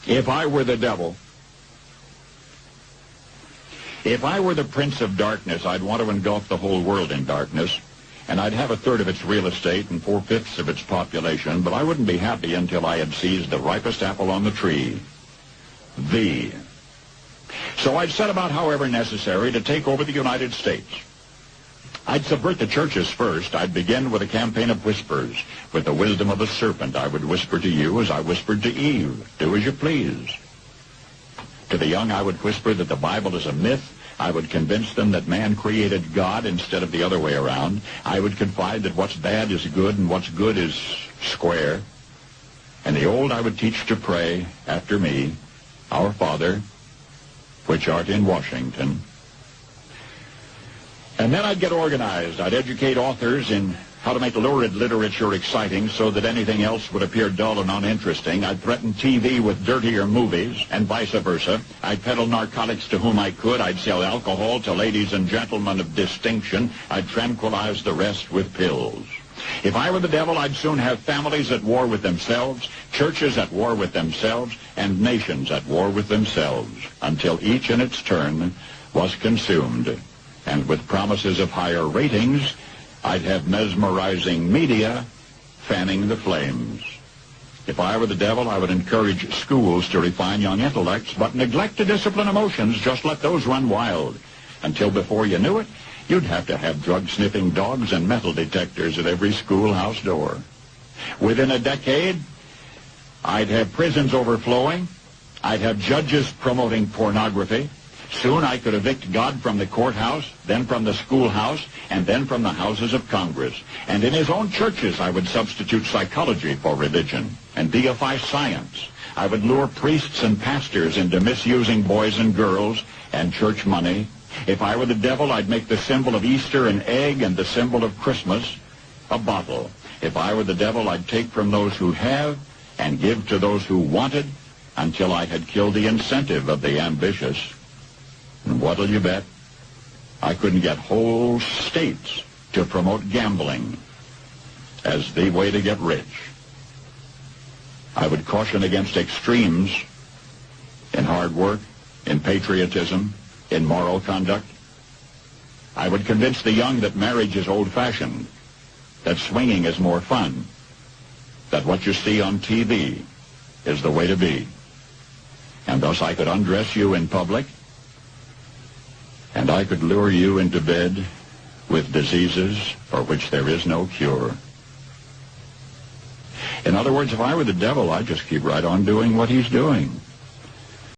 If I were the devil, if I were the prince of darkness, I'd want to engulf the whole world in darkness, and I'd have a third of its real estate and 4/5 of its population, but I wouldn't be happy until I had seized the ripest apple on the tree, thee. So I'd set about, however necessary, to take over the United States. I'd subvert the churches first. I'd begin with a campaign of whispers. With the wisdom of a serpent, I would whisper to you as I whispered to Eve, do as you please. To the young, I would whisper that the Bible is a myth. I would convince them that man created God instead of the other way around. I would confide that what's bad is good and what's good is square. And the old I would teach to pray after me, Our Father, which art in Washington. And then I'd get organized. I'd educate authors in how to make lurid literature exciting so that anything else would appear dull and uninteresting. I'd threaten TV with dirtier movies and vice versa. I'd peddle narcotics to whom I could. I'd sell alcohol to ladies and gentlemen of distinction. I'd tranquilize the rest with pills. If I were the devil, I'd soon have families at war with themselves, churches at war with themselves, and nations at war with themselves, until each in its turn was consumed. And with promises of higher ratings, I'd have mesmerizing media fanning the flames. If I were the devil, I would encourage schools to refine young intellects, but neglect to discipline emotions. Just let those run wild. Until before you knew it, you'd have to have drug-sniffing dogs and metal detectors at every schoolhouse door. Within a decade, I'd have prisons overflowing. I'd have judges promoting pornography. Soon I could evict God from the courthouse, then from the schoolhouse, and then from the houses of Congress. And in his own churches, I would substitute psychology for religion and deify science. I would lure priests and pastors into misusing boys and girls and church money. If I were the devil, I'd make the symbol of Easter an egg and the symbol of Christmas a bottle. If I were the devil, I'd take from those who have and give to those who wanted until I had killed the incentive of the ambitious. And what'll you bet? I couldn't get whole states to promote gambling as the way to get rich. I would caution against extremes in hard work, in patriotism, in moral conduct. I would convince the young that marriage is old-fashioned, that swinging is more fun, that what you see on TV is the way to be. And thus I could undress you in public, and I could lure you into bed with diseases for which there is no cure. In other words, if I were the devil, I'd just keep right on doing what he's doing.